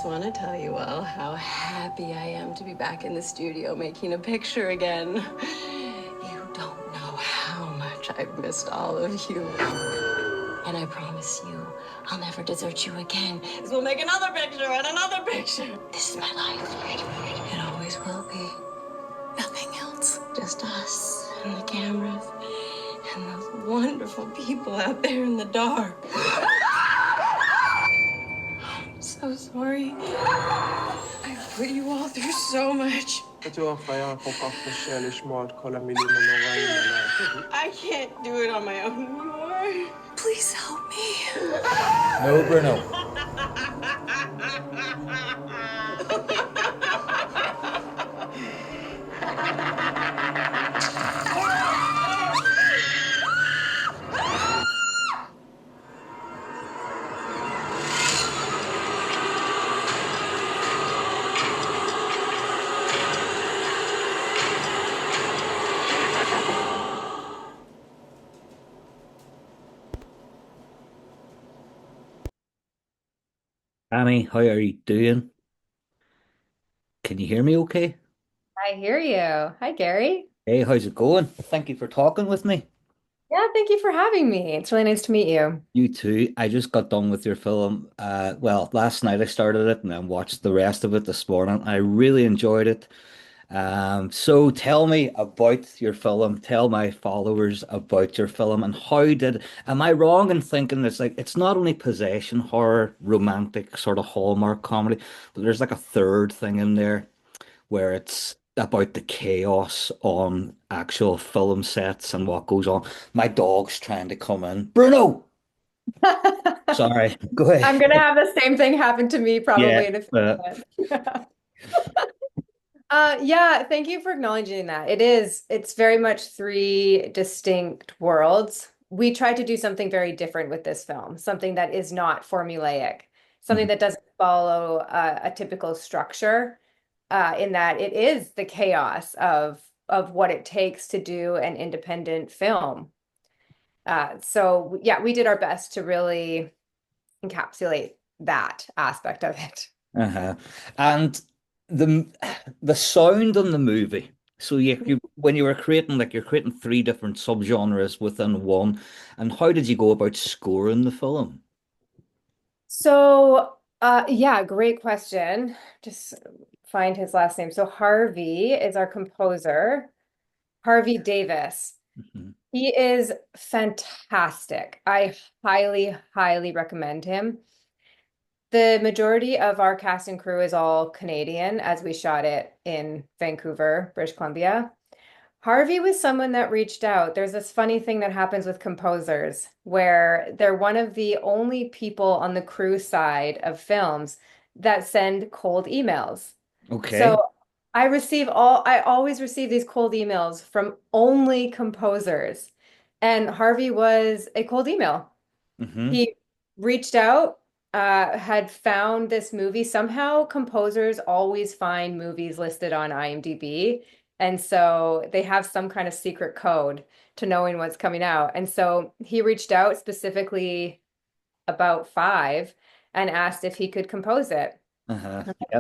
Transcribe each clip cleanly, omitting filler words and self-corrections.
want to tell you all how happy I am to be back in the studio making a picture again. You don't know how much I've missed all of you. And I promise you, I'll never desert you again. Because we'll make another picture and another picture. This is my life. It always will be. Nothing else. Just us and the cameras and those wonderful people out there in the dark. I'm so sorry. I put you all through so much. I can't do it on my own anymore. Please help me. No, Bruno. Amy, how are you doing? Can you hear me okay? I hear you. Hi, Gary. Hey, how's it going? Thank you for talking with me. Yeah, thank you for having me. It's really nice to meet you. You too. I just got done with your film. Well, last night I started it and then watched the rest of it this morning. I really enjoyed it. So tell me about your film. Tell my followers about your film and am I wrong in thinking it's like it's not only possession horror, romantic sort of Hallmark comedy, but there's like a third thing in there where it's about the chaos on actual film sets and what goes on. My dog's trying to come in. Bruno! Sorry, go I'm ahead. gonna have the same thing happen to me Yeah. probably in a few minutes. Yeah, thank you for acknowledging that. It's very much three distinct worlds. We tried to do something very different with this film, something that is not formulaic, something Mhm. that doesn't follow a typical structure, in that it is the chaos of what it takes to do an independent film. So yeah, we did our best to really encapsulate that aspect of it. Uh-huh. And the the sound on the movie. So you when you were creating like you're creating three different subgenres within one. And how did you go about scoring the film? So, yeah, great question. Just find his last name. So Harvey is our composer, Harvey Davis. Mhm. He is fantastic. I highly, highly recommend him. The majority of our cast and crew is all Canadian as we shot it in Vancouver, British Columbia. Harvey was someone that reached out. There's this funny thing that happens with composers where they're one of the only people on the crew side of films that send cold emails. Okay. So I always receive these cold emails from only composers. And Harvey was a cold email. Hmm. He reached out, had found this movie. Somehow, composers always find movies listed on IMDb. And so they have some kind of secret code to knowing what's coming out. And so he reached out specifically about five and asked if he could compose it. Uh-huh. Yeah.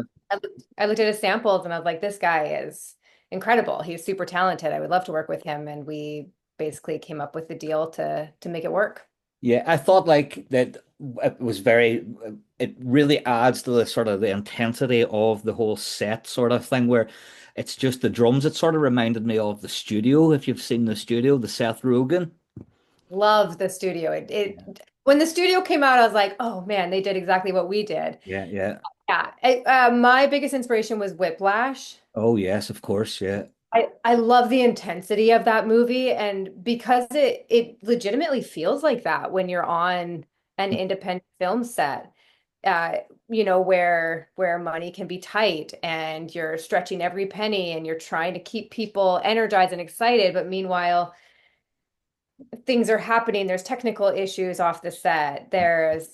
I looked at his samples and I was like, this guy is incredible. He's super talented. I would love to work with him. And we basically came up with the deal to make it work. Yeah, I thought like that it was very, it really adds to the sort of the intensity of the whole set sort of thing where it's just the drums. It sort of reminded me of the studio, if you've seen the studio, the Seth Rogen. Love the studio. It when the studio came out, I was like, oh man, they did exactly what we did. Yeah, yeah. Yeah. My biggest inspiration was Whiplash. Oh, yes, of course. Yeah. I love the intensity of that movie, and because it legitimately feels like that when you're on an independent film set, where money can be tight and you're stretching every penny and you're trying to keep people energized and excited, but meanwhile things are happening. There's technical issues off the set. There's,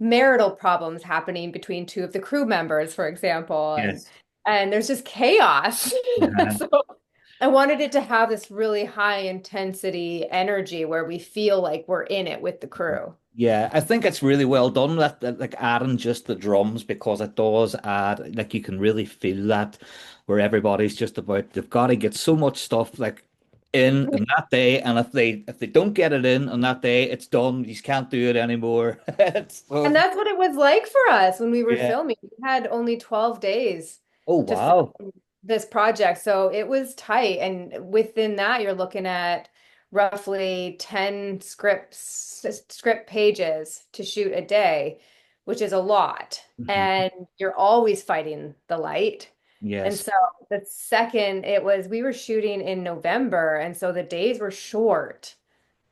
marital problems happening between two of the crew members, for example, Yes. and there's just chaos. Uh-huh. So I wanted it to have this really high intensity energy where we feel like we're in it with the crew. Yeah, I think it's really well done that like adding just the drums because it does add like you can really feel that where everybody's just about they've got to get so much stuff like in that day, and if they don't get it in on that day, it's done. You just can't do it anymore. It's And so that's what it was like for us when we were yeah. filming. We had only 12 days Oh to wow. film this project. So it was tight. And within that, you're looking at roughly 10 script pages to shoot a day, which is a lot. Mhm. And you're always fighting the light. And Yes. so the second we were shooting in November, and so the days were short.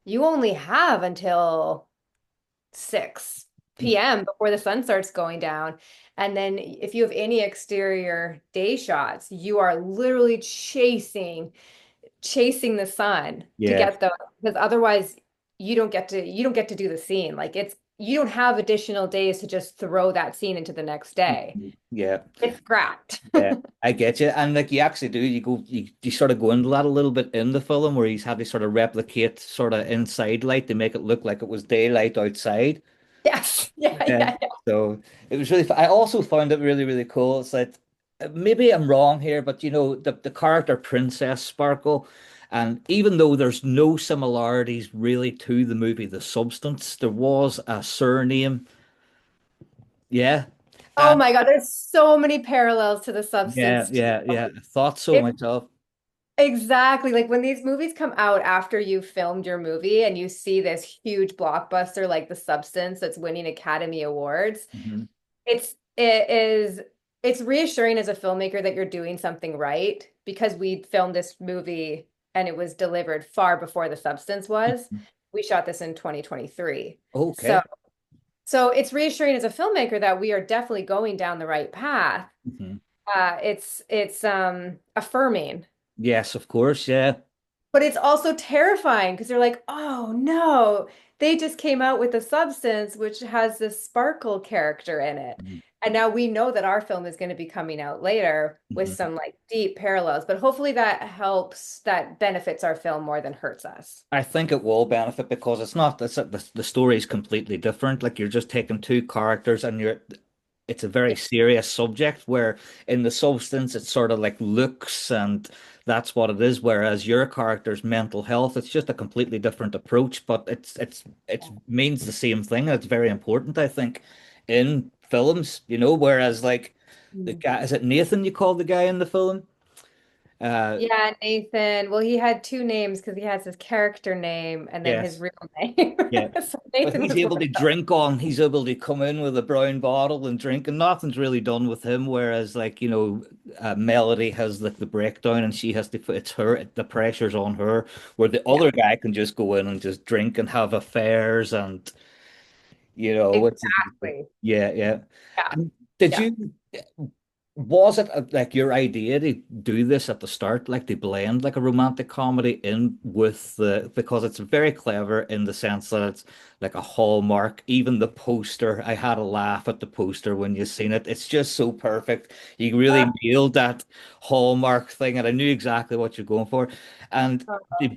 You only have until 6 p.m. before the sun starts going down. And then if you have any exterior day shots, you are literally chasing the sun to Yeah. get those because otherwise you don't get to do the scene. Like you don't have additional days to just throw that scene into the next day. Mhm. Yeah. It's scrapped. Yeah, I get you. And like you actually do, you sort of go into that a little bit in the film where he's had to sort of replicate sort of inside light to make it look like it was daylight outside. Yes. Yeah, Yeah. yeah, yeah. So it was really, I also found it really, really cool. It's like maybe I'm wrong here, but the character Princess Sparkle, and even though there's no similarities really to the movie, The Substance, there was a surname. Yeah. Oh And my God, there's so many parallels to the yeah, substance yeah, too. yeah. I thought so It myself. Exactly. Like when these movies come out after you filmed your movie and you see this huge blockbuster like The Substance that's winning Academy Awards, Mhm. it is it's reassuring as a filmmaker that you're doing something right because we filmed this movie and it was delivered far before The Substance was. We shot this in 2023. So Okay. it's reassuring as a filmmaker that we are definitely going down the right path. Mhm. It's affirming. Yes, of course. Yeah. But it's also terrifying because you're like, oh no, they just came out with a substance which has this sparkle character in it. And now we know that our film is going to be coming out later with Mhm. some like deep parallels, but hopefully that benefits our film more than hurts us. I think it will benefit because it's not the story is completely different. Like you're just taking two characters and it's a very Yeah. serious subject where in the substance it's sort of like looks and that's what it is. Whereas your character's mental health, it's just a completely different approach, but it means the same thing. And it's very important, I think, in films, whereas like the Mm. guy, is it Nathan you call the guy in the film? Uh Yeah, Nathan. Well, he had two names because he has his character name and then his yes. real name. Yeah. So But Nathan he's was one able of to them. drink on, he's able to come in with a brown bottle and drink, and nothing's really done with him. Whereas, like, Melody has like the breakdown and she has to, it's her, the pressure's on her, where the Yeah, other guy can just go in and just drink and have affairs and, it's, exactly. yeah, yeah. Yeah. And did Yeah. you, was it like your idea to do this at the start, like to blend like a romantic comedy in with because it's very clever in the sense that it's like a hallmark. Even the poster, I had a laugh at the poster when you seen it. It's just so perfect. You really nailed that hallmark thing, and I knew exactly what you're going for. And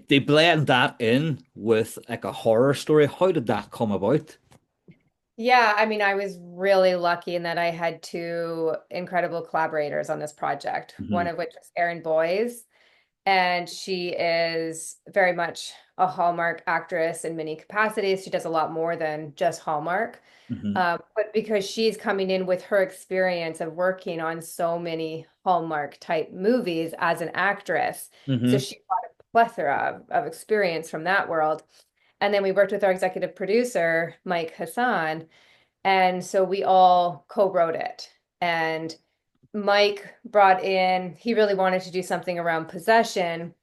they blend that in with like a horror story. How did that come about? Yeah, I mean, I was really lucky in that I had two incredible collaborators on this project, one Hmm. of which was Erin Boyes, and she is very much a Hallmark actress in many capacities. She does a lot more than just Hallmark. Hmm. But because she's coming in with her experience of working on so many Hallmark type movies as an actress, so Hmm. she brought a plethora of experience from that world. And then we worked with our executive producer, Mike Hassan. And so we all co-wrote it. And Mike brought in, he really wanted to do something around possession.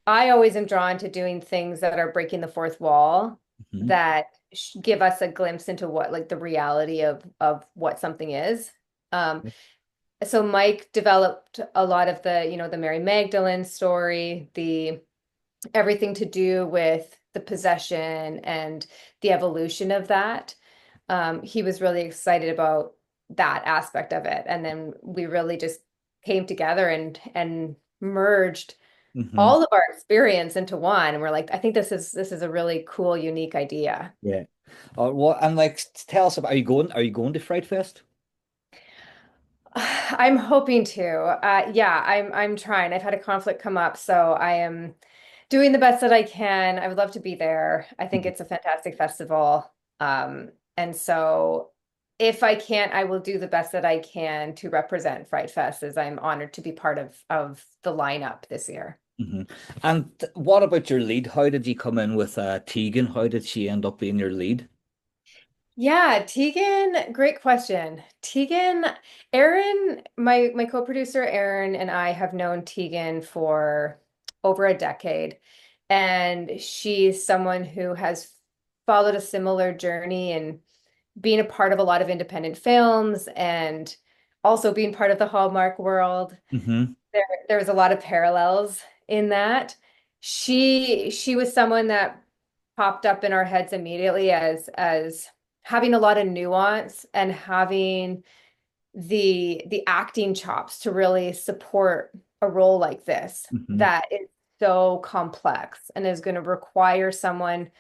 I always am drawn to doing things that are breaking the fourth wall, Hmm. that give us a glimpse into what like the reality of what something is. Um, so Mike developed a lot of the Mary Magdalene story, the everything to do with the possession and the evolution of that. He was really excited about that aspect of it. And then we really just came together and merged Hmm. all of our experience into one. And we're like, I think this is a really cool, unique idea. Yeah. What and like tell us about are you going to Fright Fest? I'm hoping to. Yeah, I'm trying. I've had a conflict come up, so I am doing the best that I can. I would love to be there. I think Mhm. it's a fantastic festival. And so if I can't, I will do the best that I can to represent Fright Fest, as I'm honored to be part of the lineup this year. Mhm. And what about your lead? How did you come in with Tegan? How did she end up being your lead? Yeah, Tegan, great question. Tegan, Aaron, my co-producer Aaron and I have known Tegan for over a decade, and she's someone who has followed a similar journey and being a part of a lot of independent films and also being part of the Hallmark world. Hmm. There was a lot of parallels in that. She was someone that popped up in our heads immediately as having a lot of nuance and having the acting chops to really support a role like this Hmm. that is so complex and is going to require someone.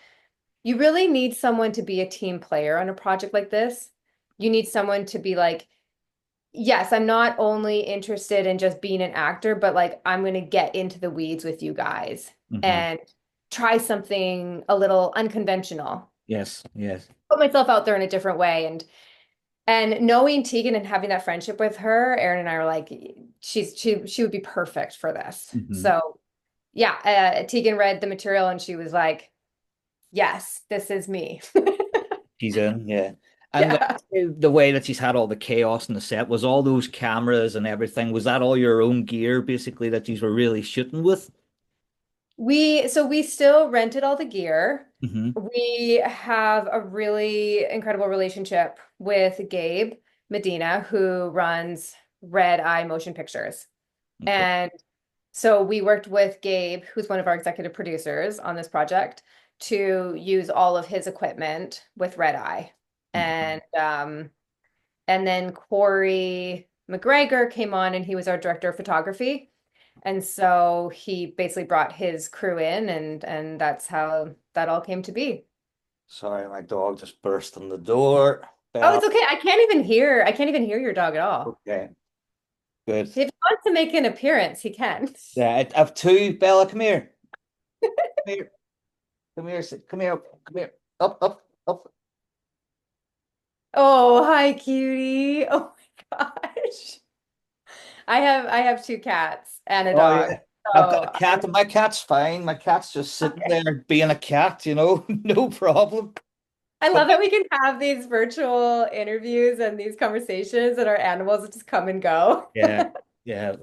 You really need someone to be a team player on a project like this. You need someone to be like, yes, I'm not only interested in just being an actor, but like I'm going to get into the weeds with you guys Hmm. and try something a little unconventional. Yes, yes. Put myself out there in a different way. And knowing Tegan and having that friendship with her, Erin and I were like, she would be perfect for this. Hmm. So yeah, Tegan read the material and she was like, yes, this is me. She's in, yeah. And like, Yeah. the way that she's had all the chaos in the set, was all those cameras and everything, was that all your own gear basically that you were really shooting with? We still rented all the gear. Hmm. We have a really incredible relationship with Gabe Medina, who runs Red Eye Motion Pictures. Okay. And so we worked with Gabe, who's one of our executive producers on this project, to use all of his equipment with Red Eye. Hmm. And then Corey McGregor came on and he was our director of photography. And so he basically brought his crew in and that's how that all came to be. Sorry, my dog just burst on the door. Oh, Bella. it's okay. I can't even hear your dog at all. Okay, good. If he wants to make an appearance, he can. Yeah, I have two. Bella, come here. Come here. Come here. Come here. Come here. Up, up, up. Oh, hi, cutie. Oh my gosh. I have two cats and a Oh dog. yeah. I've got So a cat and my cat's fine. My cat's just sitting okay. there being a cat, no problem. I But love that we can have these virtual interviews and these conversations and our animals just come and go. yeah, yeah.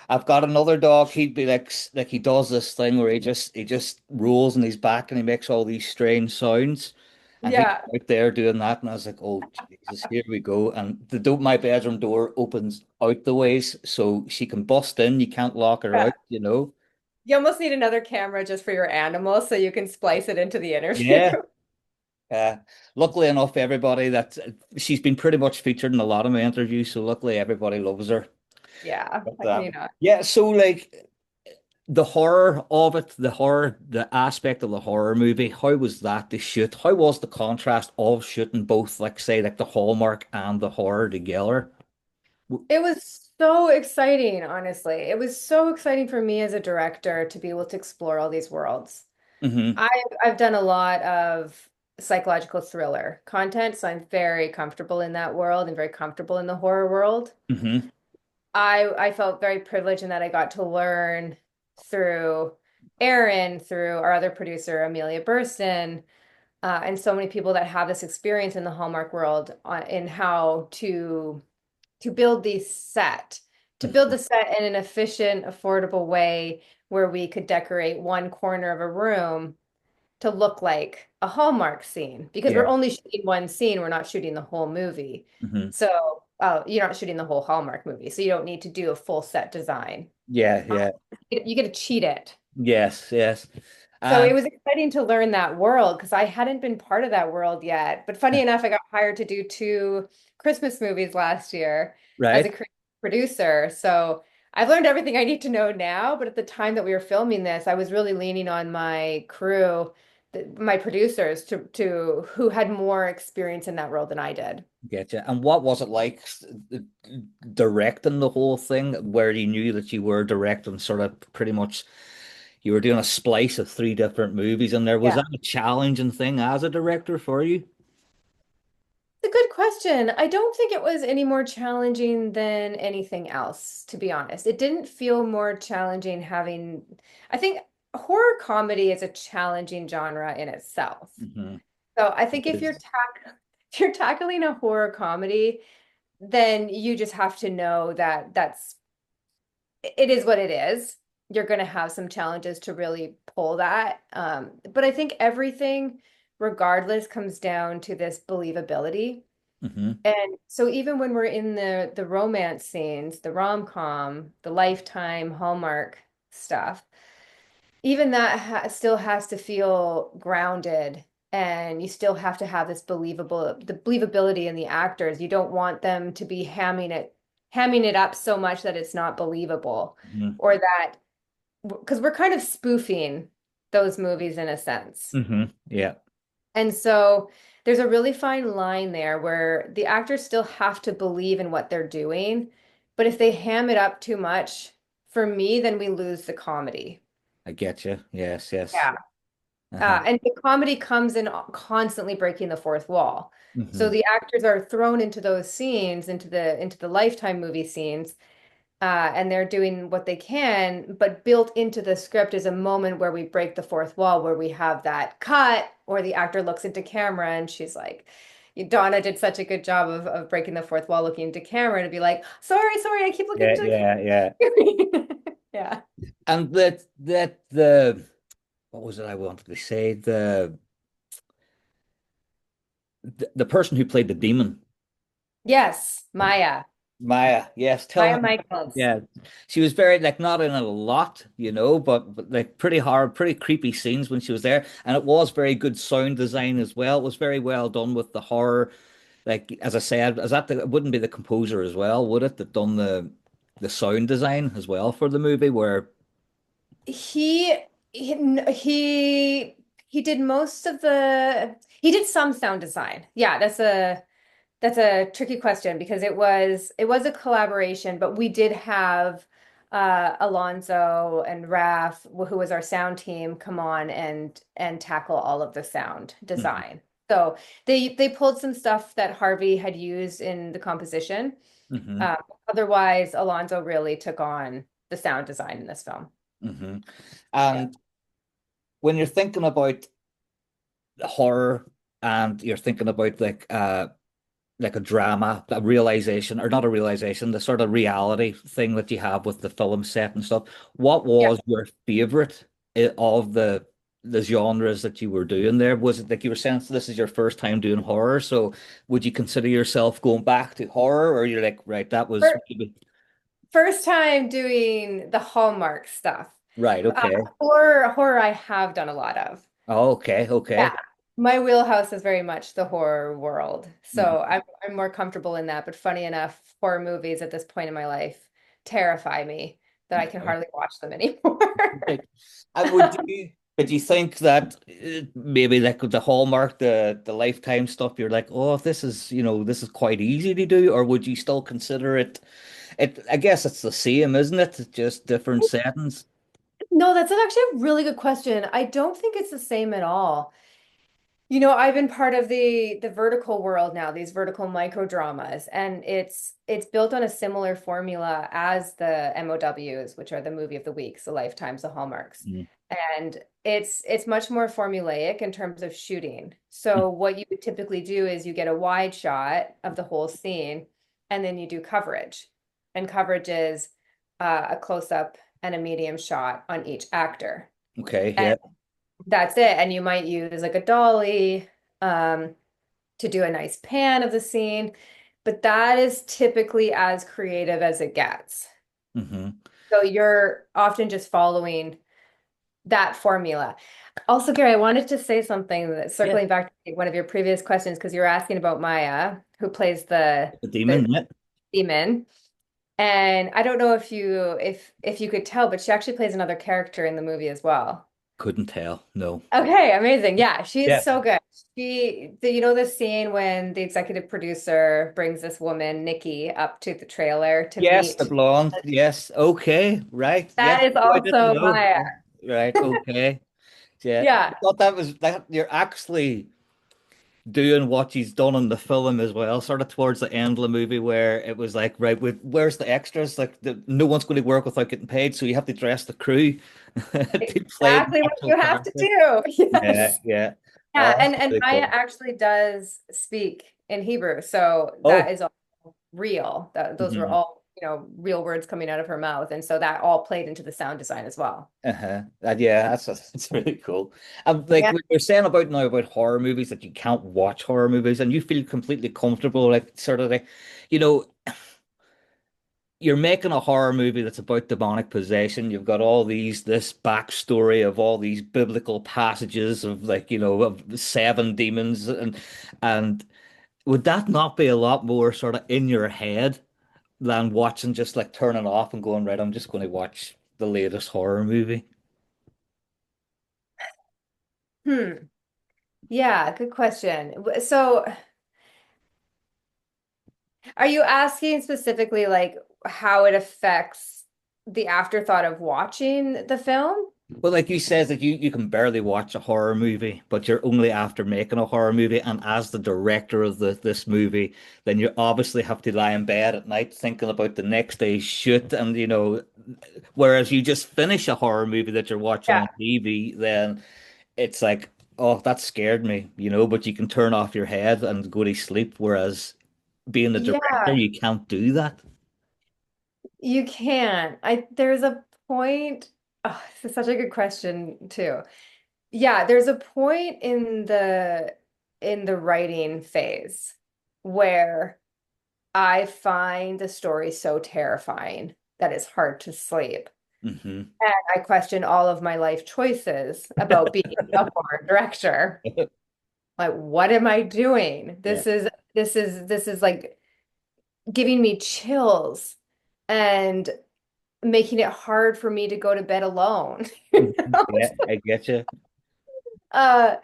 I've got another dog. He'd be like he does this thing where he just rolls on his back and he makes all these strange sounds. And he's Yeah. out there doing that, and I was like, "Oh Jesus, here we go!" And my bedroom door opens out the ways, so she can bust in. You can't lock her Yeah. out. You almost need another camera just for your animal so you can splice it into the interview. Yeah. Uh, luckily enough, everybody that she's been pretty much featured in a lot of my interviews, so luckily everybody loves her. Yeah, But how can you not? yeah, so like the horror of it, the aspect of the horror movie, how was that to shoot? How was the contrast of shooting both, like say, like the Hallmark and the horror together? It was so exciting, honestly. It was so exciting for me as a director to be able to explore all these worlds. Mm-hmm. I've done a lot of psychological thriller content, so I'm very comfortable in that world and very comfortable in the horror world. Mm-hmm. I felt very privileged in that I got to learn through Aaron, through our other producer, Amelia Burston, and so many people that have this experience in the Hallmark world in how to build to build the set in an efficient, affordable way where we could decorate one corner of a room to look like a Hallmark scene because we're Yeah. only shooting one scene, we're not shooting the whole movie. Mm-hmm. So, you're not shooting the whole Hallmark movie, so you don't need to do a full set design. Yeah, Um, yeah. you get to cheat it. Yes, yes. So it And was exciting to learn that world because I hadn't been part of that world yet. But funny enough, I got hired to do two Christmas movies last year as a right. creative producer. So I've learned everything I need to know now. But at the time that we were filming this, I was really leaning on my crew my producers to who had more experience in that role than I did. Getcha. And what was it like directing the whole thing, where you knew that you were directing sort of pretty much you were doing a splice of three different movies in there? Was Yeah. that a challenging thing as a director for you? It's a good question. I don't think it was any more challenging than anything else, to be honest. It didn't feel more challenging having, I think horror comedy is a challenging genre in itself. Hmm. So I think It is. if you're tackling a horror comedy, then you just have to know that it is what it is. You're going to have some challenges to really pull that. But I think everything, regardless, comes down to this believability. Hmm. And so even when we're in the romance scenes, the rom-com, the Lifetime, Hallmark stuff, even that ha still has to feel grounded, and you still have to have the believability in the actors. You don't want them to be hamming it up so much that it's not believable, Hmm. or that because we're kind of spoofing those movies in a sense. Hmm. Yeah, And so there's a really fine line there where the actors still have to believe in what they're doing, but if they ham it up too much, for me, then we lose the comedy. I get you. Yes, yes. Yeah. Uh-huh. And the comedy comes in constantly breaking the fourth wall. So Hmm. the actors are thrown into those scenes, into the Lifetime movie scenes, and they're doing what they can, but built into the script is a moment where we break the fourth wall, where we have that cut, or the actor looks into camera and she's like, Donna did such a good job of breaking the fourth wall, looking into camera to be like, sorry, I keep looking Yeah, into yeah, yeah. the camera. Yeah. And that the what was it I wanted to say? The person who played the demon, Yes, Maya. Yes, tell Maya me. Michaels. Yeah, she was very like not in it a lot, but like pretty hard, pretty creepy scenes when she was there, and it was very good sound design as well. It was very well done with the horror. Like as I said, is that it wouldn't be the composer as well, would it? That done the sound design as well for the movie, where He he he did most of the he did some sound design. Yeah, that's a tricky question because it was a collaboration, but we did have Alonzo and Raf, who was our sound team, come on and tackle all of the sound Mhm, design. So they pulled some stuff that Harvey had used in the composition. mhm, Uh, Otherwise, Alonzo really took on the sound design in this film. mhm. Yeah. And when you're thinking about horror and you're thinking about like a drama, a realization, or not a realization, the sort of reality thing that you have with the film set and stuff. What Yeah. was your favorite of the genres that you were doing there? Was it like you were saying this is your first time doing horror? So would you consider yourself going back to horror, or you're like, right, that was maybe First time doing the Hallmark stuff. right, okay. Horror I have done a lot of. Oh, okay, Yeah. okay. My wheelhouse is very much the horror world. So Mhm. I'm more comfortable in that. But funny enough, horror movies at this point in my life terrify me that I can Okay. hardly watch them anymore. Right. And would you think that maybe like with the Hallmark, the Lifetime stuff, you're like, oh, this is quite easy to do, or would you still consider it? I guess it's the same, isn't it? Just different settings. No, that's actually a really good question. I don't think it's the same at all. You know, I've been part of the vertical world now, these vertical micro dramas, and it's built on a similar formula as the MOWs, which are the movie of the weeks, the Lifetimes, the Hallmarks. Mm-hmm. And it's much more formulaic in terms of shooting. So what you would typically do is you get a wide shot of the whole scene, and then you do coverage. And coverage is a close up and a medium shot on each actor. Okay, And yeah. that's it. And you might use like a dolly to do a nice pan of the scene, but that is typically as creative as it gets. Hmm. So you're often just following that formula. Also, Gary, I wanted to say something that Yeah. circling back to one of your previous questions, because you were asking about Maya, who plays The the demon, yeah. demon. And I don't know if you could tell, but she actually plays another character in the movie as well. Couldn't tell. No. Okay, amazing. Yeah, she is Yeah. so good. You know the scene when the executive producer brings this woman, Nikki, up to the trailer to Yes, the meet? blonde. Yes. Okay. Right. Yes. That is Oh, I didn't also know. Maya. Right. Okay. Yeah. I Yeah, thought that was that you're actually doing what he's done in the film as well, sort of towards the end of the movie where it was like, right, where's the extras? Like no one's going to work without getting paid, so you have to dress the crew to play the exactly what actual you have to character. do. Yeah, Yes. yeah. Yeah, Oh, that's and pretty Maya cool. actually does speak in Hebrew, so that Oh, is all real. Those were hmm. all, real words coming out of her mouth, and so that all played into the sound design as well. Uh-huh. Yeah, that's really cool. Like Yeah. what you're saying about now about horror movies that you can't watch horror movies and you feel completely comfortable, like sort of like, you know, you're making a horror movie that's about demonic possession. You've got all this backstory of all these biblical passages of like, of seven demons and would that not be a lot more sort of in your head than watching just like turning off and going, right, I'm just going to watch the latest horror movie? Hmm. Yeah, good question. So, are you asking specifically like how it affects the afterthought of watching the film? Well, like you says that you can barely watch a horror movie, but you're only after making a horror movie, and as the director of this movie, then you obviously have to lie in bed at night thinking about the next day's shoot, and whereas you just finish a horror movie that you're watching Yeah. on TV, then it's like, oh, that scared me, but you can turn off your head and go to sleep, whereas being the director, Yeah, you can't do that. you can. There's a point. Oh, this is such a good question too. Yeah, there's a point in the writing phase where I find the story so terrifying that it's hard to sleep. Hmm. And I question all of my life choices about being a horror director. Like, what am I doing? Yeah. This is like giving me chills and making it hard for me to go to bed alone. You Mhm. know? Yeah, I get you. Uh,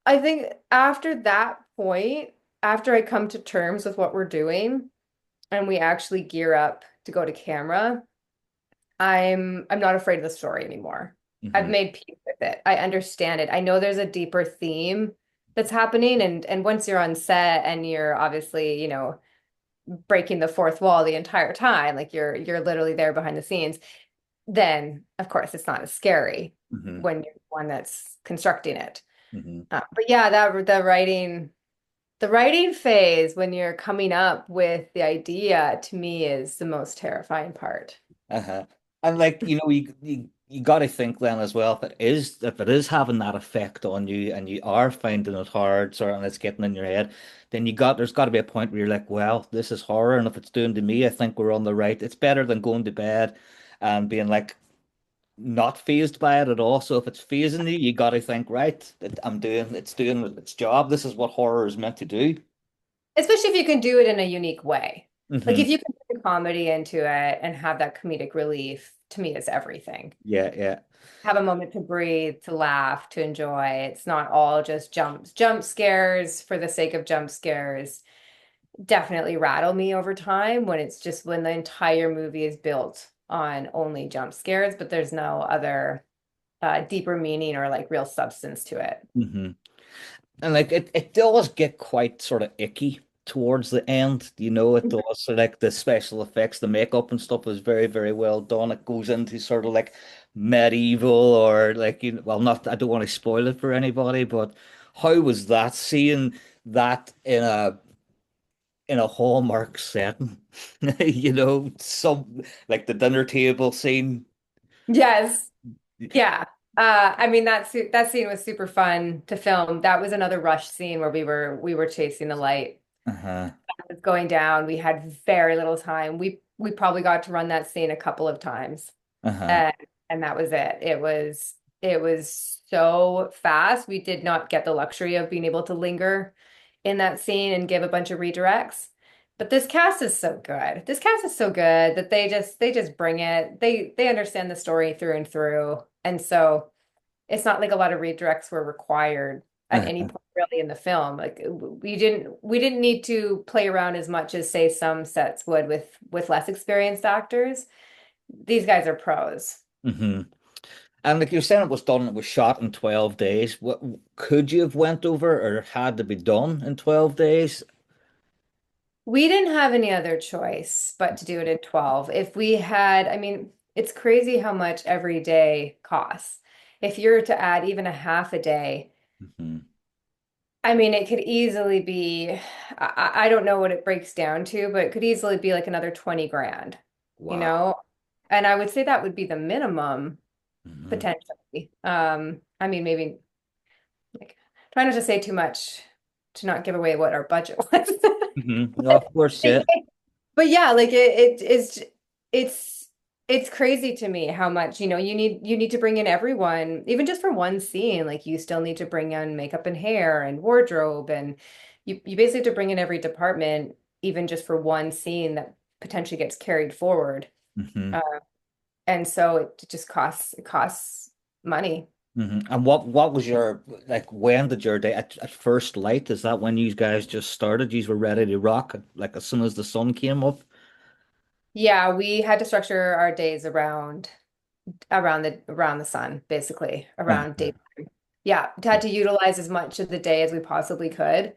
I think after that point, after I come to terms with what we're doing and we actually gear up to go to camera, I'm not afraid of the story anymore. I've Hmm. made peace with it. I understand it. I know there's a deeper theme that's happening, and once you're on set and you're obviously, breaking the fourth wall the entire time, like you're literally there behind the scenes, then of course it's not as scary Hmm. when you're the one that's constructing it. Hmm. But yeah, that the writing phase when you're coming up with the idea to me is the most terrifying part. Uh-huh. And like, you got to think then as well if it is having that effect on you and you are finding it hard or and it's getting in your head, then there's got to be a point where you're like, well, this is horror, and if it's doing to me, I think we're on the right. It's better than going to bed and being like not phased by it at all. So if it's phasing you, you got to think, right, it's doing its job. This is what horror is meant to do. Especially if you can do it in a unique way. Like Hmm. if you can put the comedy into it and have that comedic relief, to me is everything. Yeah, yeah. Have a moment to breathe, to laugh, to enjoy. It's not all just jump scares for the sake of jump scares. Definitely rattle me over time when it's just when the entire movie is built on only jump scares, but there's no other deeper meaning or like real substance to it. Hmm. And like it does get quite sort of icky towards the end, it does. So like the special effects, the makeup and stuff is very, very well done. It goes into sort of like medieval or like well, not I don't want to spoil it for anybody, but how was that seeing that in a Hallmark setting? Some like the dinner table scene. Yes. Yeah. I mean that scene was super fun to film. That was another rush scene where we were chasing the light. Uh-huh. It was going down. We had very little time. We probably got to run that scene a couple of times. Uh-huh. And and that was it. It was so fast. We did not get the luxury of being able to linger in that scene and give a bunch of redirects. But this cast is so good. This cast is so good that they just bring it. They understand the story through and through. And so it's not like a lot of redirects were required at any Uh, point really in the film. Like we didn't need to play around as much as say some sets would with less experienced actors. These guys are pros. hmm And like you're saying, it was shot in 12 days. What could you have went over or had to be done in 12 days? We didn't have any other choice but to do it in 12. If we had, I mean, it's crazy how much every day costs. If you're to add even a half a day, hmm I mean, it could easily be, I don't know what it breaks down to, but it could easily be like another 20 grand, you Wow. know? And I would say that would be the minimum hmm potentially. I mean, maybe like try not to say too much to not give away what our budget was. No, of course, yeah. But yeah, like it is it's it's crazy to me how much, you need to bring in everyone, even just for one scene, like you still need to bring in makeup and hair and wardrobe and you basically have to bring in every department, even just for one scene that potentially gets carried forward. hmm Uh, and so it costs money. And what was your like when did your day at first light? Is that when you guys just started? You were ready to rock like as soon as the sun came up? Yeah, we had to structure our days around the sun, basically, around Uh-huh. daytime. Yeah, had to utilize as much of the day as we possibly could.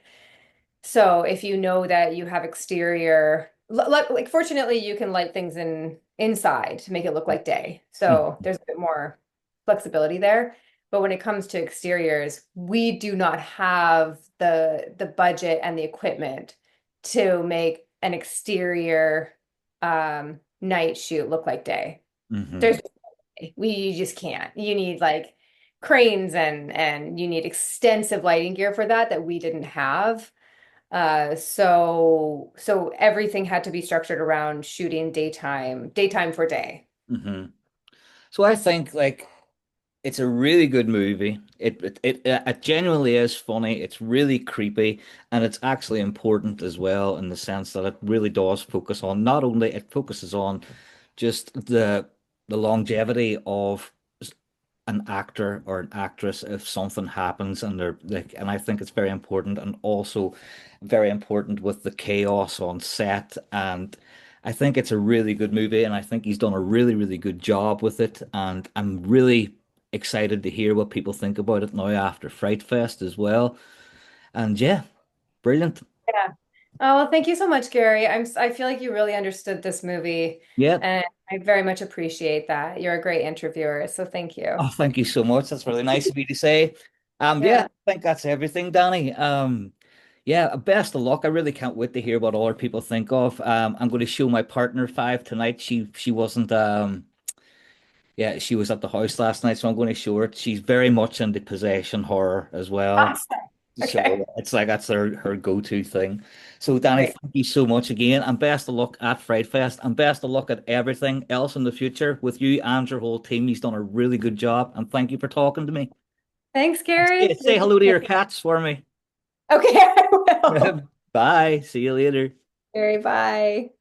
So if you know that you have exterior, like fortunately you can light things inside to make it look like day. So there's a bit more flexibility there. But when it comes to exteriors, we do not have the budget and the equipment to make an exterior night shoot look like day. hmm There's we just can't. You need like cranes and you need extensive lighting gear for that we didn't have. So everything had to be structured around shooting daytime for day. hmm So I think like it's a really good movie. It genuinely is funny. It's really creepy, and it's actually important as well in the sense that it really does focus on not only it focuses on just the longevity of an actor or an actress if something happens and they're like, and I think it's very important and also very important with the chaos on set. And I think it's a really good movie and I think he's done a really, really good job with it. And I'm really excited to hear what people think about it now after Fright Fest as well. And yeah, brilliant. Yeah. Oh, well, thank you so much, Gary. I feel like you really understood this movie, Yeah. and I very much appreciate that. You're a great interviewer, so thank you. Oh, thank you so much. That's really nice of you to say. Yeah, Yeah. I think that's everything, Danny. Yeah, best of luck. I really can't wait to hear what other people think of. I'm going to show my partner five tonight. She wasn't yeah, she was at the house last night, so I'm going to show her. She's very much into possession horror as well. Awesome. So Okay. it's like that's her go-to thing. So Danny, Great. thank you so much again, and best of luck at Fright Fest, and best of luck at everything else in the future with you and your whole team. He's done a really good job, and thank you for talking to me. Thanks, Say, Gary. say hello to your cats for me. Okay, I will. Bye. See you later. Gary, bye.